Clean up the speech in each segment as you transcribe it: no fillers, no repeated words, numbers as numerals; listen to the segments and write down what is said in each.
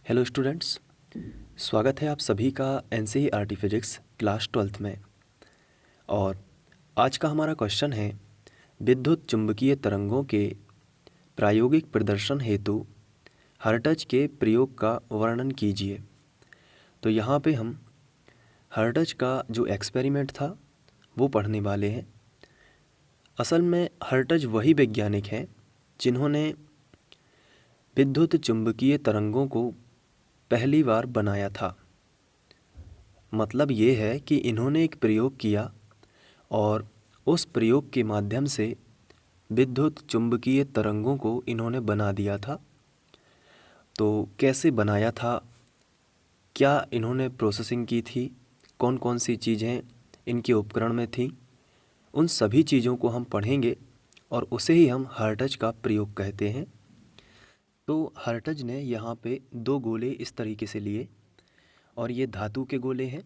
Hello students, स्वागत है आप सभी का एनसीईआरटी फिजिक्स क्लास 12th में। और आज का हमारा क्वेश्चन है विद्युत चुंबकीय तरंगों के प्रायोगिक प्रदर्शन हेतु हर्ट्ज के प्रयोग का वर्णन कीजिए। तो यहाँ पे हम हर्ट्ज का जो एक्सपेरिमेंट था वो पढ़ने वाले हैं। असल में हर्ट्ज वही वैज्ञानिक हैं जिन्होंने विद्युत चुंबकीय तरंगों को पहली बार बनाया था। मतलब ये है कि इन्होंने एक प्रयोग किया और उस प्रयोग के माध्यम से विद्युत चुंबकीय तरंगों को इन्होंने बना दिया था। तो कैसे बनाया था, क्या इन्होंने प्रोसेसिंग की थी, कौन कौन सी चीज़ें इनके उपकरण में थी, उन सभी चीज़ों को हम पढ़ेंगे और उसे ही हम हर्ट्ज का प्रयोग कहते हैं। तो हर्ट्ज ने यहाँ पे दो गोले इस तरीके से लिए और ये धातु के गोले हैं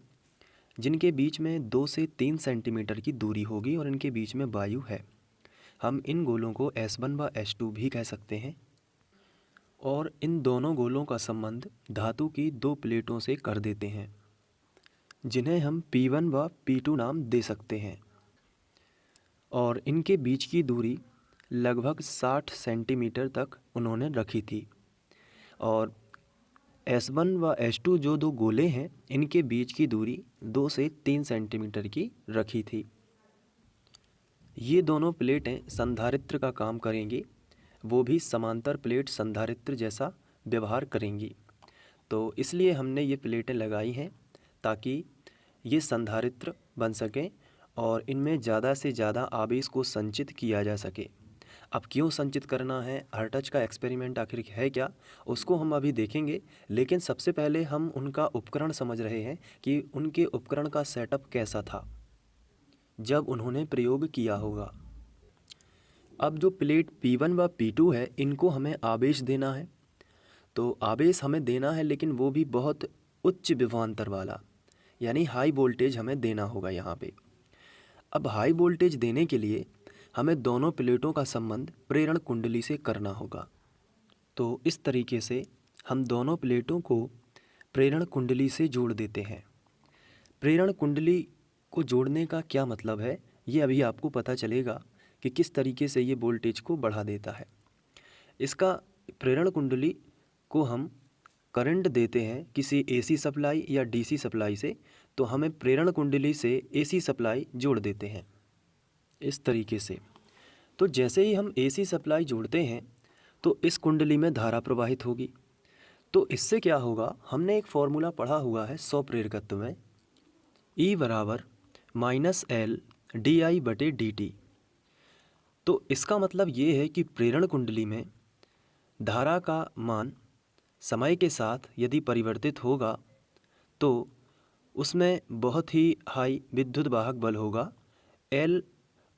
जिनके बीच में 2 से 3 सेंटीमीटर की दूरी होगी और इनके बीच में वायु है। हम इन गोलों को S1 व S2 भी कह सकते हैं। और इन दोनों गोलों का संबंध धातु की 2 प्लेटों से कर देते हैं जिन्हें हम P1 व P2 नाम दे सकते हैं। और इनके बीच की दूरी लगभग 60 सेंटीमीटर तक उन्होंने रखी थी। और S1 व S2 जो दो गोले हैं इनके बीच की दूरी 2 से 3 सेंटीमीटर की रखी थी। ये दोनों प्लेटें संधारित्र का काम करेंगी, वो भी समांतर प्लेट संधारित्र जैसा व्यवहार करेंगी। तो इसलिए हमने ये प्लेटें लगाई हैं ताकि ये संधारित्र बन सकें और इनमें ज़्यादा से ज़्यादा आवेश को संचित किया जा सके। अब क्यों संचित करना है, हर्ट्ज का एक्सपेरिमेंट आखिर है क्या, उसको हम अभी देखेंगे। लेकिन सबसे पहले हम उनका उपकरण समझ रहे हैं कि उनके उपकरण का सेटअप कैसा था जब उन्होंने प्रयोग किया होगा। अब जो प्लेट P1 व P2 है इनको हमें आवेश देना है। तो आवेश हमें देना है लेकिन वो भी बहुत उच्च विभवांतर वाला, यानी हाई वोल्टेज हमें देना होगा यहाँ पे। अब हाई वोल्टेज देने के लिए हमें दोनों प्लेटों का संबंध प्रेरण कुंडली से करना होगा। तो इस तरीके से हम दोनों प्लेटों को प्रेरण कुंडली से जोड़ देते हैं। प्रेरण कुंडली को जोड़ने का क्या मतलब है ये अभी आपको पता चलेगा कि किस तरीके से ये वोल्टेज को बढ़ा देता है। इसका प्रेरण कुंडली को हम करंट देते हैं किसी AC सप्लाई या DC सप्लाई से, तो हमें प्रेरण कुंडली से AC सप्लाई जोड़ देते हैं इस तरीके से। तो जैसे ही हम AC सप्लाई जोड़ते हैं तो इस कुंडली में धारा प्रवाहित होगी। तो इससे क्या होगा, हमने एक फॉर्मूला पढ़ा हुआ है स्वप्रेरकत्व में, E बराबर -L di/dt। तो इसका मतलब ये है कि प्रेरण कुंडली में धारा का मान समय के साथ यदि परिवर्तित होगा तो उसमें बहुत ही हाई विद्युत वाहक बल होगा L।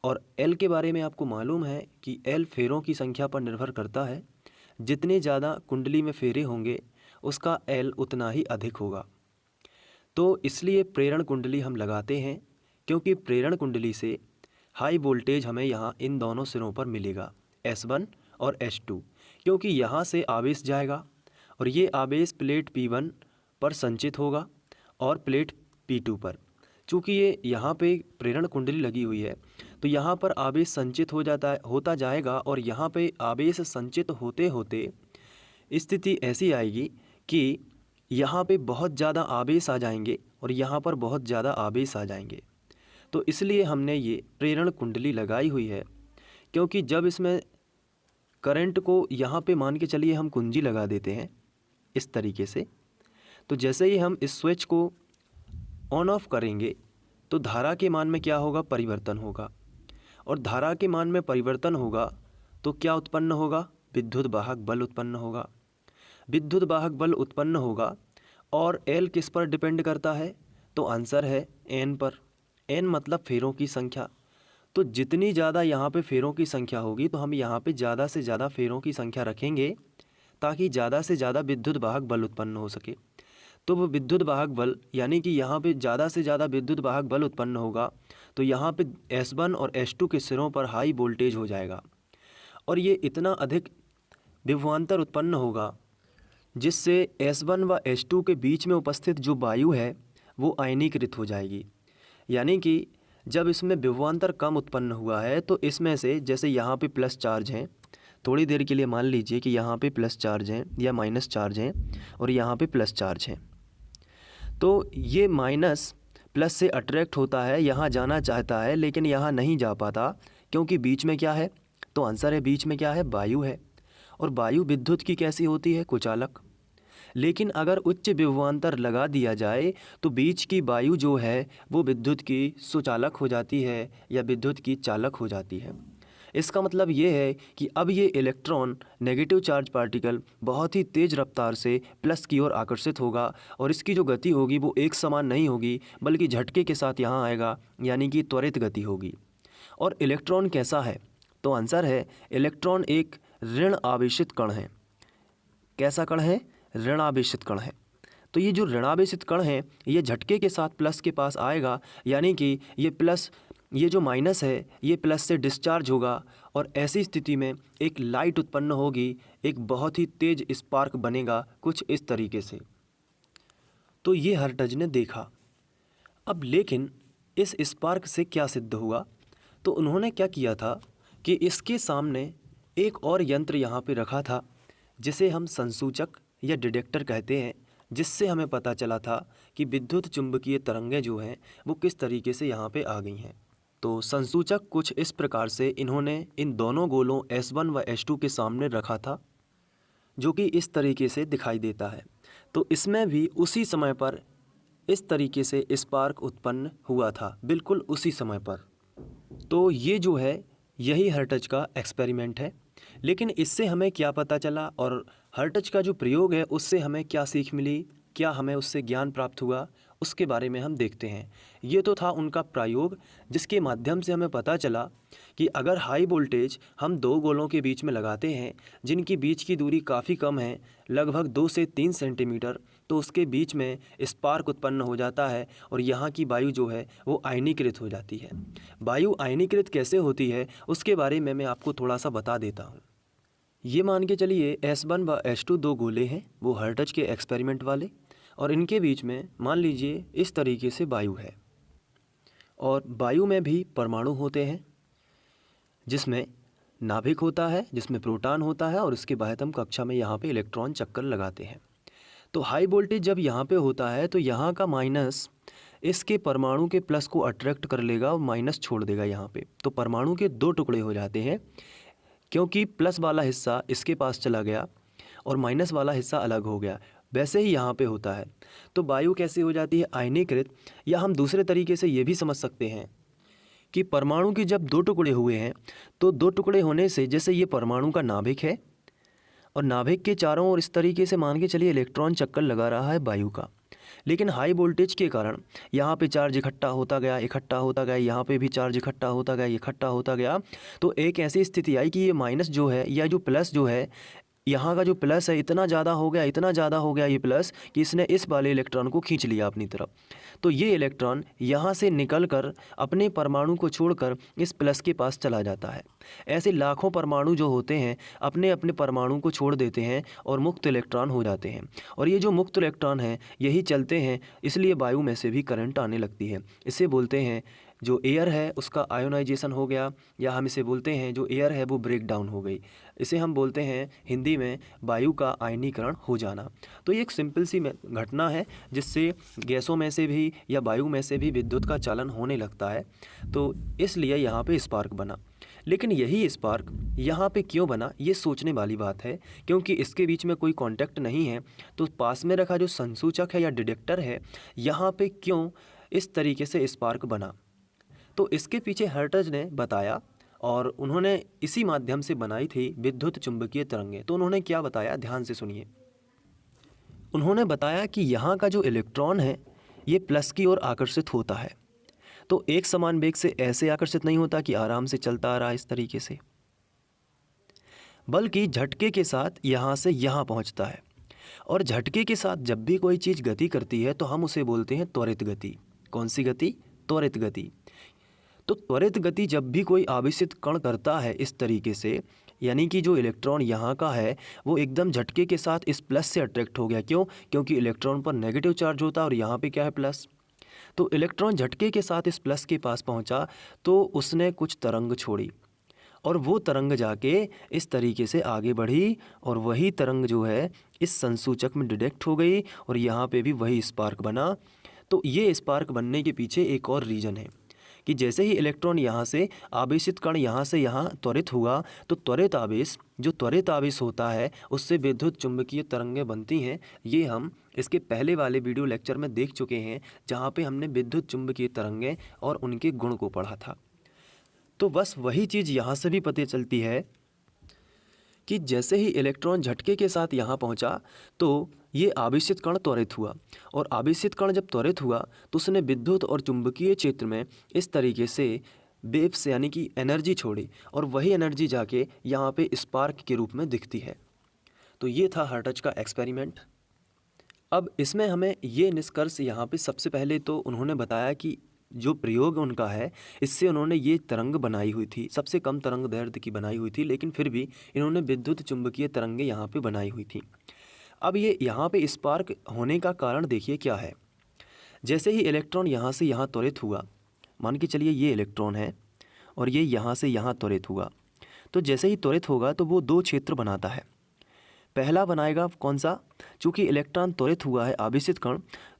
और L के बारे में आपको मालूम है कि L फेरों की संख्या पर निर्भर करता है। जितने ज़्यादा कुंडली में फेरे होंगे उसका L उतना ही अधिक होगा। तो इसलिए प्रेरण कुंडली हम लगाते हैं क्योंकि प्रेरण कुंडली से हाई वोल्टेज हमें यहाँ इन दोनों सिरों पर मिलेगा, S1 और S2, क्योंकि यहाँ से आवेश जाएगा और ये आवेश प्लेट P1 पर संचित होगा और प्लेट P2 पर। चूँकि ये यहाँ पे प्रेरण कुंडली लगी हुई है तो यहाँ पर आवेश संचित होता जाएगा और यहाँ पे आवेश संचित होते होते स्थिति ऐसी आएगी कि यहाँ पे बहुत ज़्यादा आवेश आ जाएंगे और यहाँ पर बहुत ज़्यादा आवेश आ जाएंगे। तो इसलिए हमने ये प्रेरण कुंडली लगाई हुई है, क्योंकि जब इसमें करंट को यहाँ पे मान के चलिए हम कुंजी लगा देते हैं इस तरीके से, तो जैसे ही हम इस स्विच को ऑन ऑफ करेंगे तो धारा के मान में क्या होगा, परिवर्तन होगा। और धारा के मान में परिवर्तन होगा तो क्या उत्पन्न होगा, विद्युत वाहक बल उत्पन्न होगा। विद्युत वाहक बल उत्पन्न होगा और L किस पर डिपेंड करता है, तो आंसर है N पर। N मतलब फेरों की संख्या। तो जितनी ज़्यादा यहाँ पे फेरों की संख्या होगी तो हम यहाँ पे ज़्यादा से ज़्यादा फेरों की संख्या रखेंगे ताकि ज़्यादा से ज़्यादा विद्युत वाहक बल उत्पन्न हो सके। तो वो विद्युत वाहक बल यानी कि यहाँ पे ज़्यादा से ज़्यादा विद्युत वाहक बल उत्पन्न होगा तो यहाँ पे S1 और S2 के सिरों पर हाई वोल्टेज हो जाएगा और ये इतना अधिक विभवांतर उत्पन्न होगा जिससे S1 व H2 के बीच में उपस्थित जो वायु है वो आयनीकृत हो जाएगी। यानी कि जब इसमें विभवांतर कम उत्पन्न हुआ है तो इसमें से जैसे यहाँ पे प्लस चार्ज हैं, थोड़ी देर के लिए मान लीजिए कि यहाँ पे प्लस चार्ज हैं या माइनस चार्ज हैं और यहाँ पे प्लस चार्ज हैं, तो ये माइनस प्लस से अट्रैक्ट होता है, यहाँ जाना चाहता है लेकिन यहाँ नहीं जा पाता क्योंकि बीच में क्या है, तो आंसर है बीच में क्या है, वायु है। और वायु विद्युत की कैसी होती है, कुचालक। लेकिन अगर उच्च विभवांतर लगा दिया जाए तो बीच की वायु जो है वो विद्युत की सुचालक हो जाती है या विद्युत की चालक हो जाती है। इसका मतलब ये है कि अब ये इलेक्ट्रॉन नेगेटिव चार्ज पार्टिकल बहुत ही तेज़ रफ्तार से प्लस की ओर आकर्षित होगा और इसकी जो गति होगी वो एक समान नहीं होगी बल्कि झटके के साथ यहाँ आएगा, यानी कि त्वरित गति होगी। और इलेक्ट्रॉन कैसा है, तो आंसर है इलेक्ट्रॉन एक ऋण आवेशित कण है। कैसा कण है, ऋण आवेशित कण है। तो ये जो ऋणावेशित कण है ये झटके के साथ प्लस के पास आएगा, यानी कि ये प्लस, ये जो माइनस है ये प्लस से डिस्चार्ज होगा और ऐसी स्थिति में एक लाइट उत्पन्न होगी, एक बहुत ही तेज स्पार्क बनेगा कुछ इस तरीके से। तो ये हर्ट्ज ने देखा। अब लेकिन इस स्पार्क से क्या सिद्ध हुआ, तो उन्होंने क्या किया था कि इसके सामने एक और यंत्र यहाँ पे रखा था जिसे हम संसूचक या डिटेक्टर कहते हैं, जिससे हमें पता चला था कि विद्युत चुंबकीय तरंगें जो हैं वो किस तरीके से यहाँ पे आ गई हैं। तो संसूचक कुछ इस प्रकार से इन्होंने इन दोनों गोलों S1 व H2 के सामने रखा था, जो कि इस तरीके से दिखाई देता है। तो इसमें भी उसी समय पर इस तरीके से स्पार्क उत्पन्न हुआ था, बिल्कुल उसी समय पर। तो ये जो है यही हर्ट्ज का एक्सपेरिमेंट है। लेकिन इससे हमें क्या पता चला और हर्ट्ज का जो प्रयोग है उससे हमें क्या सीख मिली, क्या हमें उससे ज्ञान प्राप्त हुआ, उसके बारे में हम देखते हैं। ये तो था उनका प्रयोग जिसके माध्यम से हमें पता चला कि अगर हाई वोल्टेज हम दो गोलों के बीच में लगाते हैं जिनकी बीच की दूरी काफ़ी कम है, लगभग 2 से 3 सेंटीमीटर, तो उसके बीच में स्पार्क उत्पन्न हो जाता है और यहाँ की वायु जो है वो आयनीकृत हो जाती है। वायु आयनीकृत कैसे होती है उसके बारे में मैं आपको थोड़ा सा बता देता हूँ। ये मान के चलिए S1 व H2 दो गोले हैं वो हर्ट्ज के एक्सपेरिमेंट वाले, और इनके बीच में मान लीजिए इस तरीके से वायु है और वायु में भी परमाणु होते हैं जिसमें नाभिक होता है, जिसमें प्रोटॉन होता है और उसके बाह्यतम कक्षा में यहाँ पे इलेक्ट्रॉन चक्कर लगाते हैं। तो हाई वोल्टेज जब यहाँ पे होता है तो यहाँ का माइनस इसके परमाणु के प्लस को अट्रैक्ट कर लेगा और माइनस छोड़ देगा यहाँ पे, तो परमाणु के दो टुकड़े हो जाते हैं क्योंकि प्लस वाला हिस्सा इसके पास चला गया और माइनस वाला हिस्सा अलग हो गया। वैसे ही यहाँ पे होता है। तो वायु कैसे हो जाती है, आयनीकृत। या हम दूसरे तरीके से ये भी समझ सकते हैं कि परमाणु के जब दो टुकड़े हुए हैं तो दो टुकड़े होने से जैसे ये परमाणु का नाभिक है और नाभिक के चारों ओर इस तरीके से मान के चलिए इलेक्ट्रॉन चक्कर लगा रहा है वायु का, लेकिन हाई वोल्टेज के कारण यहाँ पे चार्ज इकट्ठा होता गया, यहाँ पे भी चार्ज इकट्ठा होता गया। तो एक ऐसी स्थिति आई कि ये माइनस जो है या जो प्लस जो है, यहाँ का जो प्लस है इतना ज़्यादा हो गया ये प्लस कि इसने इस वाले इलेक्ट्रॉन को खींच लिया अपनी तरफ। तो ये इलेक्ट्रॉन यहाँ से निकलकर अपने परमाणु को छोड़कर इस प्लस के पास चला जाता है। ऐसे लाखों परमाणु जो होते हैं अपने अपने परमाणु को छोड़ देते हैं और मुक्त इलेक्ट्रॉन हो जाते हैं, और ये जो मुक्त इलेक्ट्रॉन हैं यही चलते हैं, इसलिए वायु में से भी करंट आने लगती है। इसे बोलते हैं जो एयर है उसका आयोनाइजेशन हो गया, या हम इसे बोलते हैं जो एयर है वो ब्रेक डाउन हो गई। इसे हम बोलते हैं हिंदी में वायु का आयनीकरण हो जाना। तो ये एक सिंपल सी घटना है जिससे गैसों में से भी या वायु में से भी विद्युत का चालन होने लगता है। तो इसलिए यहाँ पे स्पार्क बना। लेकिन यही स्पार्क यहाँ पे क्यों बना, ये सोचने वाली बात है, क्योंकि इसके बीच में कोई कांटेक्ट नहीं है। तो पास में रखा जो संसूचक है या डिटेक्टर है, यहाँ पे क्यों इस तरीके से स्पार्क बना, तो इसके पीछे हर्ट्ज ने बताया और उन्होंने इसी माध्यम से बनाई थी विद्युत चुंबकीय तरंगें। तो उन्होंने क्या बताया, ध्यान से सुनिए। उन्होंने बताया कि यहाँ का जो इलेक्ट्रॉन है ये प्लस की ओर आकर्षित होता है, तो एक समान वेग से ऐसे आकर्षित नहीं होता कि आराम से चलता आ रहा है इस तरीके से, बल्कि झटके के साथ यहाँ से यहाँ पहुँचता है। और झटके के साथ जब भी कोई चीज़ गति करती है तो हम उसे बोलते हैं त्वरित गति। कौन सी गति, त्वरित गति। तो त्वरित गति जब भी कोई आवेशित कण करता है इस तरीके से, यानी कि जो इलेक्ट्रॉन यहाँ का है वो एकदम झटके के साथ इस प्लस से अट्रैक्ट हो गया। क्यों? क्योंकि इलेक्ट्रॉन पर नेगेटिव चार्ज होता है और यहाँ पे क्या है, प्लस। तो इलेक्ट्रॉन झटके के साथ इस प्लस के पास पहुँचा तो उसने कुछ तरंग छोड़ी और वो तरंग जाके इस तरीके से आगे बढ़ी और वही तरंग जो है इस संसूचक में डिटेक्ट हो गई और यहाँ पे भी वही स्पार्क बना। तो ये स्पार्क बनने के पीछे एक और रीज़न है कि जैसे ही इलेक्ट्रॉन यहाँ से आवेशित कण यहाँ से यहाँ त्वरित हुआ तो त्वरित आवेश, जो त्वरित आवेश होता है उससे विद्युत चुंबकीय तरंगें बनती हैं। ये हम इसके पहले वाले वीडियो लेक्चर में देख चुके हैं जहाँ पे हमने विद्युत चुंबकीय तरंगें और उनके गुण को पढ़ा था। तो बस वही चीज़ यहाँ से भी पता चलती है कि जैसे ही इलेक्ट्रॉन झटके के साथ यहाँ पहुँचा तो ये आवेशित कण त्वरित हुआ और आवेशित कण जब त्वरित हुआ तो उसने विद्युत और चुंबकीय क्षेत्र में इस तरीके से वेव्स यानी कि एनर्जी छोड़ी और वही एनर्जी जाके यहाँ पे स्पार्क के रूप में दिखती है। तो ये था हर्ट्ज का एक्सपेरिमेंट। अब इसमें हमें ये निष्कर्ष यहाँ पे सबसे पहले तो उन्होंने बताया कि जो प्रयोग उनका है इससे उन्होंने ये तरंग बनाई हुई थी, सबसे कम तरंग दैर्ध्य की बनाई हुई थी, लेकिन फिर भी इन्होंने विद्युत चुंबकीय तरंगें यहाँ पे बनाई हुई थी। अब ये यहाँ पे स्पार्क होने का कारण देखिए क्या है। जैसे ही इलेक्ट्रॉन यहाँ से यहाँ त्वरित हुआ, मान के चलिए ये इलेक्ट्रॉन है और ये यहाँ से यहाँ त्वरित हुआ, तो जैसे ही त्वरित होगा तो वो दो क्षेत्र बनाता है। पहला बनाएगा कौन सा? चूँकि इलेक्ट्रॉन त्वरित हुआ है आवेशित कण,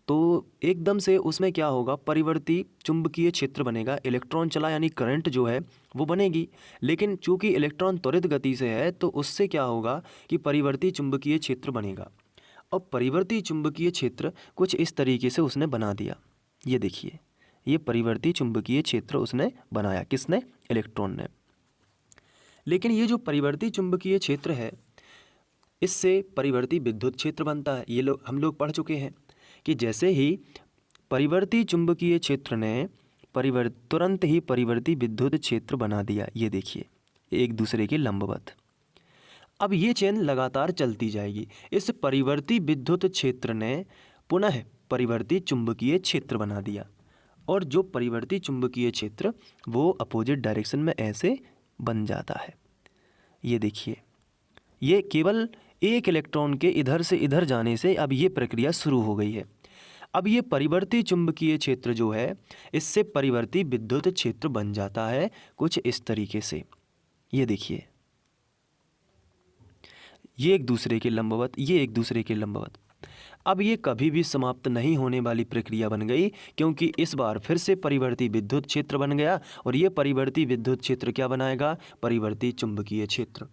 तो एकदम से उसमें क्या होगा, परिवर्ती चुंबकीय क्षेत्र बनेगा। इलेक्ट्रॉन चला यानी करंट जो है वो बनेगी, लेकिन चूँकि इलेक्ट्रॉन त्वरित गति से है तो उससे क्या होगा कि परिवर्ती चुंबकीय क्षेत्र बनेगा। अब परिवर्ती चुंबकीय क्षेत्र कुछ इस तरीके से उसने बना दिया। ये देखिए, ये परिवर्ती चुंबकीय क्षेत्र उसने बनाया, किसने? इलेक्ट्रॉन ने। लेकिन ये जो परिवर्ती चुंबकीय क्षेत्र है इससे परिवर्ती विद्युत क्षेत्र बनता है। ये हम लोग पढ़ चुके हैं कि जैसे ही परिवर्ती चुंबकीय क्षेत्र ने तुरंत ही परिवर्ती विद्युत क्षेत्र बना दिया। ये देखिए, एक दूसरे के लंबवत। अब ये चेन लगातार चलती जाएगी। इस परिवर्ती विद्युत क्षेत्र ने पुनः परिवर्ती चुंबकीय क्षेत्र बना दिया और जो परिवर्ती चुंबकीय क्षेत्र वो अपोजिट डायरेक्शन में ऐसे बन जाता है। ये देखिए, ये केवल एक इलेक्ट्रॉन के इधर से इधर जाने से अब ये प्रक्रिया शुरू हो गई है। अब ये परिवर्ती चुंबकीय क्षेत्र जो है इससे परिवर्ती विद्युत क्षेत्र बन जाता है कुछ इस तरीके से। ये देखिए, ये एक दूसरे के लंबवत, ये एक दूसरे के लंबवत। अब ये कभी भी समाप्त नहीं होने वाली प्रक्रिया बन गई, क्योंकि इस बार फिर से परिवर्ती विद्युत क्षेत्र बन गया और ये परिवर्ती विद्युत क्षेत्र क्या बनाएगा? परिवर्ती चुंबकीय क्षेत्र।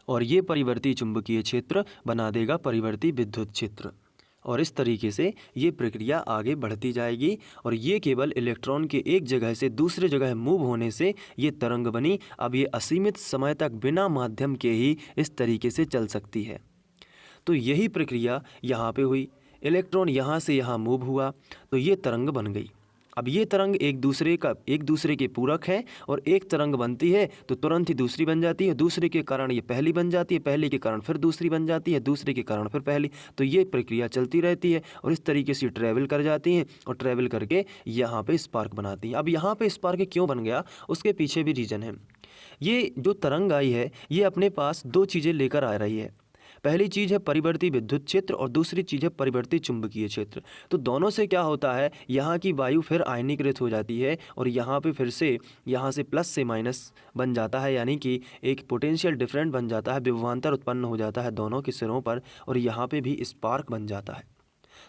और ये परिवर्ती चुंबकीय क्षेत्र बना देगा परिवर्ती विद्युत क्षेत्र और इस तरीके से ये प्रक्रिया आगे बढ़ती जाएगी और ये केवल इलेक्ट्रॉन के एक जगह से दूसरे जगह मूव होने से ये तरंग बनी। अब ये असीमित समय तक बिना माध्यम के ही इस तरीके से चल सकती है। तो यही प्रक्रिया यहाँ पे हुई। इलेक्ट्रॉन यहाँ से यहाँ मूव हुआ तो ये तरंग बन गई। अब ये तरंग एक दूसरे के पूरक है और एक तरंग बनती है तो तुरंत ही दूसरी बन जाती है, दूसरे के कारण ये पहली बन जाती है, पहले के कारण फिर दूसरी बन जाती है, दूसरे के कारण फिर पहली। तो ये प्रक्रिया चलती रहती है और इस तरीके से ट्रैवल कर जाती हैं और ट्रैवल करके यहाँ पे स्पार्क बनाती हैं। अब यहाँ पे स्पार्क क्यों बन गया उसके पीछे भी रीज़न है। ये जो तरंग आई है ये अपने पास दो चीज़ें लेकर आ रही है। पहली चीज़ है परिवर्ती विद्युत क्षेत्र और दूसरी चीज़ है परिवर्ती चुंबकीय क्षेत्र। तो दोनों से क्या होता है, यहाँ की वायु फिर आयनीकृत हो जाती है और यहाँ पे फिर से यहाँ से प्लस से माइनस बन जाता है, यानी कि एक पोटेंशियल डिफरेंट बन जाता है, विभवांतर उत्पन्न हो जाता है दोनों के सिरों पर और यहाँ पे भी स्पार्क बन जाता है।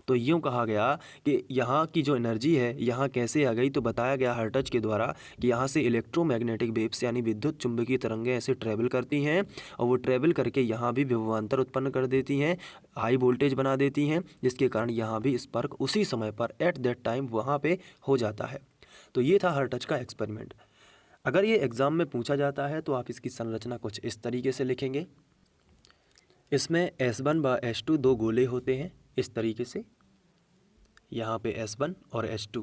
तो यूँ कहा गया कि यहाँ की जो एनर्जी है यहाँ कैसे आ गई, तो बताया गया हर्ट्ज के द्वारा कि यहाँ से इलेक्ट्रोमैग्नेटिक वेव्स यानी विद्युत चुंबकीय तरंगें ऐसे ट्रैवल करती हैं और वो ट्रैवल करके यहाँ भी विभवांतर उत्पन्न कर देती हैं, हाई वोल्टेज बना देती हैं, जिसके कारण यहाँ भी स्पार्क उसी समय पर एट दैट टाइम वहाँ पे हो जाता है। तो ये था हर्ट्ज का एक्सपेरिमेंट। अगर ये एग्ज़ाम में पूछा जाता है तो आप इसकी संरचना कुछ इस तरीके से लिखेंगे। इसमें S1 व S2 दो गोले होते हैं इस तरीके से, यहाँ पे S1 और S2,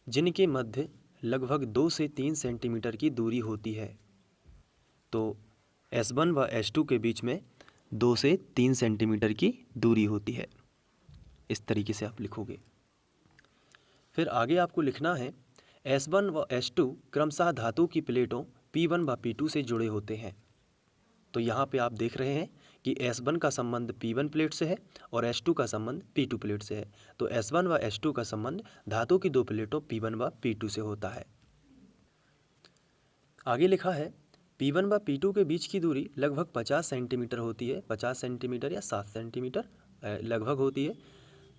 जिनके मध्य लगभग 2 से 3 सेंटीमीटर की दूरी होती है। तो S1 व S2 के बीच में 2 से 3 सेंटीमीटर की दूरी होती है। इस तरीके से आप लिखोगे। फिर आगे आपको लिखना है S1 व S2 क्रमशः धातु की प्लेटों P1 व P2 से जुड़े होते हैं। तो यहाँ पे आप देख रहे हैं कि S1 का संबंध P1 प्लेट से है और S2 का संबंध P2 प्लेट से है। तो S1 व S2 का संबंध धातु की दो प्लेटों P1 व P2 से होता है। आगे लिखा है P1 व P2 के बीच की दूरी लगभग 50 सेंटीमीटर होती है, 50 सेंटीमीटर या 7 सेंटीमीटर लगभग होती है।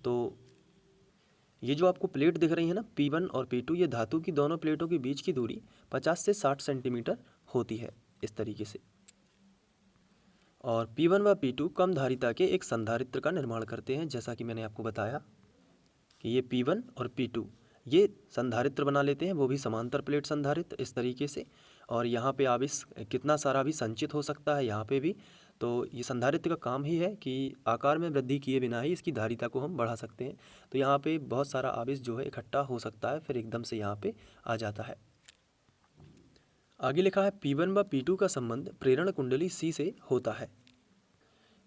तो ये जो आपको प्लेट दिख रही है ना P1 और P2, ये धातु की दोनों प्लेटों के बीच की दूरी 50 से 60 सेंटीमीटर होती है इस तरीके से। और P1 व P2 कम धारिता के एक संधारित्र का निर्माण करते हैं। जैसा कि मैंने आपको बताया कि ये P1 और P2 ये संधारित्र बना लेते हैं, वो भी समांतर प्लेट संधारित्र इस तरीके से। और यहाँ पे आवेश कितना सारा भी संचित हो सकता है यहाँ पे भी। तो ये संधारित्र का काम ही है कि आकार में वृद्धि किए बिना ही इसकी धारिता को हम बढ़ा सकते हैं। तो यहाँ पे बहुत सारा आवेश जो है इकट्ठा हो सकता है, फिर एकदम से यहाँ पे आ जाता है। आगे लिखा है P1 व P2 का संबंध प्रेरण कुंडली C से होता है।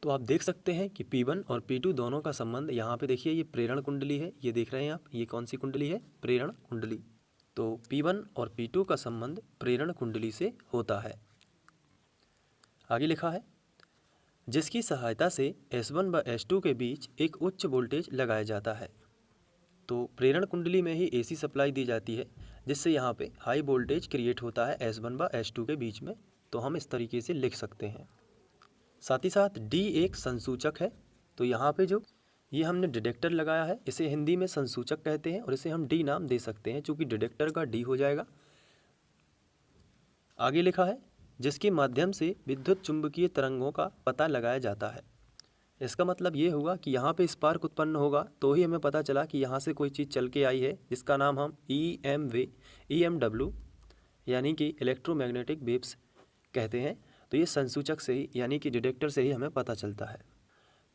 तो आप देख सकते हैं कि P1 और P2 दोनों का संबंध यहाँ पे देखिए, ये प्रेरण कुंडली है, ये देख रहे हैं आप, ये कौन सी कुंडली है? प्रेरण कुंडली। तो P1 और P2 का संबंध प्रेरण कुंडली से होता है। आगे लिखा है जिसकी सहायता से S1 व S2 के बीच एक उच्च वोल्टेज लगाया जाता है। तो प्रेरण कुंडली में ही AC सप्लाई दी जाती है, जिससे यहाँ पे हाई वोल्टेज क्रिएट होता है S1 व S2 के बीच में। तो हम इस तरीके से लिख सकते हैं। साथ ही साथ D एक संसूचक है। तो यहाँ पे जो ये हमने डिटेक्टर लगाया है, इसे हिंदी में संसूचक कहते हैं और इसे हम D नाम दे सकते हैं, चूँकि डिटेक्टर का D हो जाएगा। आगे लिखा है जिसके माध्यम से विद्युत चुंबकीय तरंगों का पता लगाया जाता है। इसका मतलब ये हुआ कि यहाँ पे स्पार्क उत्पन्न होगा तो ही हमें पता चला कि यहाँ से कोई चीज़ चल के आई है, जिसका नाम हम EMW यानी कि इलेक्ट्रोमैग्नेटिक वेव्स कहते हैं। तो ये संसूचक से ही यानी कि डिटेक्टर से ही हमें पता चलता है।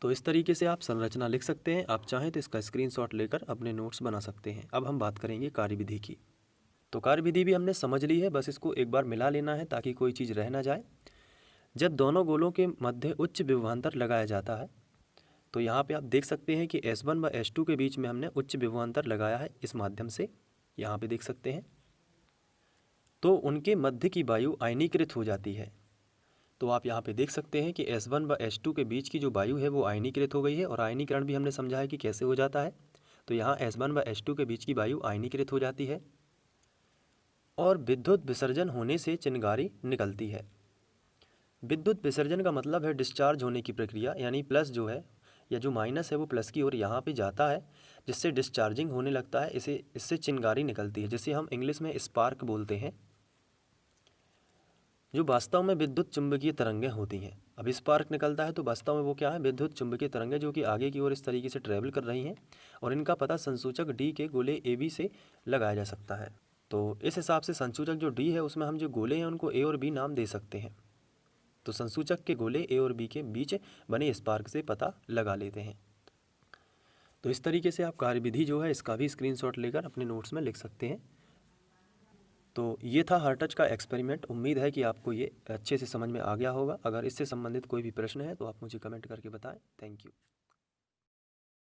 तो इस तरीके से आप संरचना लिख सकते हैं। आप चाहें तो इसका स्क्रीनशॉट लेकर अपने नोट्स बना सकते हैं। अब हम बात करेंगे कार्यविधि की। तो कार्यविधि भी हमने समझ ली है, बस इसको एक बार मिला लेना है ताकि कोई चीज़ रह ना जाए। जब दोनों गोलों के मध्य उच्च विभवांतर लगाया जाता है, तो यहाँ पे आप देख सकते हैं कि S1 व S2 के बीच में हमने उच्च विभवांतर लगाया है इस माध्यम से, यहाँ पे देख सकते हैं। तो उनके मध्य की वायु आयनीकृत हो जाती है। तो आप यहाँ पे देख सकते हैं कि S1 व S2 के बीच की जो वायु है वो आयनीकृत हो गई है। और आयनीकरण भी हमने समझा है कि कैसे हो जाता है। तो यहाँ S1 व S2 के बीच की वायु आयनीकृत हो जाती है और विद्युत विसर्जन होने से चिंगारी निकलती है। विद्युत विसर्जन का मतलब है डिस्चार्ज होने की प्रक्रिया, यानी प्लस जो है या जो माइनस है वो प्लस की ओर यहाँ पे जाता है, जिससे डिस्चार्जिंग होने लगता है। इससे चिंगारी निकलती है, जिसे हम इंग्लिश में स्पार्क बोलते हैं, जो वास्तव में विद्युत चुंबकीय तरंगें होती हैं। अब स्पार्क निकलता है तो वास्तव में वो क्या है? विद्युत चुंबकीय तरंगें, जो कि आगे की ओर इस तरीके से ट्रैवल कर रही हैं और इनका पता संसूचक D के गोले AB से लगाया जा सकता है। तो इस हिसाब से संसूचक जो D है उसमें हम जो गोले हैं उनको A और B नाम दे सकते हैं। तो संसूचक के गोले A और B के बीच बने स्पार्क से पता लगा लेते हैं। तो इस तरीके से आप कार्यविधि जो है इसका भी स्क्रीनशॉट लेकर अपने नोट्स में लिख सकते हैं। तो ये था हार्टच का एक्सपेरिमेंट। उम्मीद है कि आपको ये अच्छे से समझ में आ गया होगा। अगर इससे संबंधित कोई भी प्रश्न है तो आप मुझे कमेंट करके बताएं। Thank you.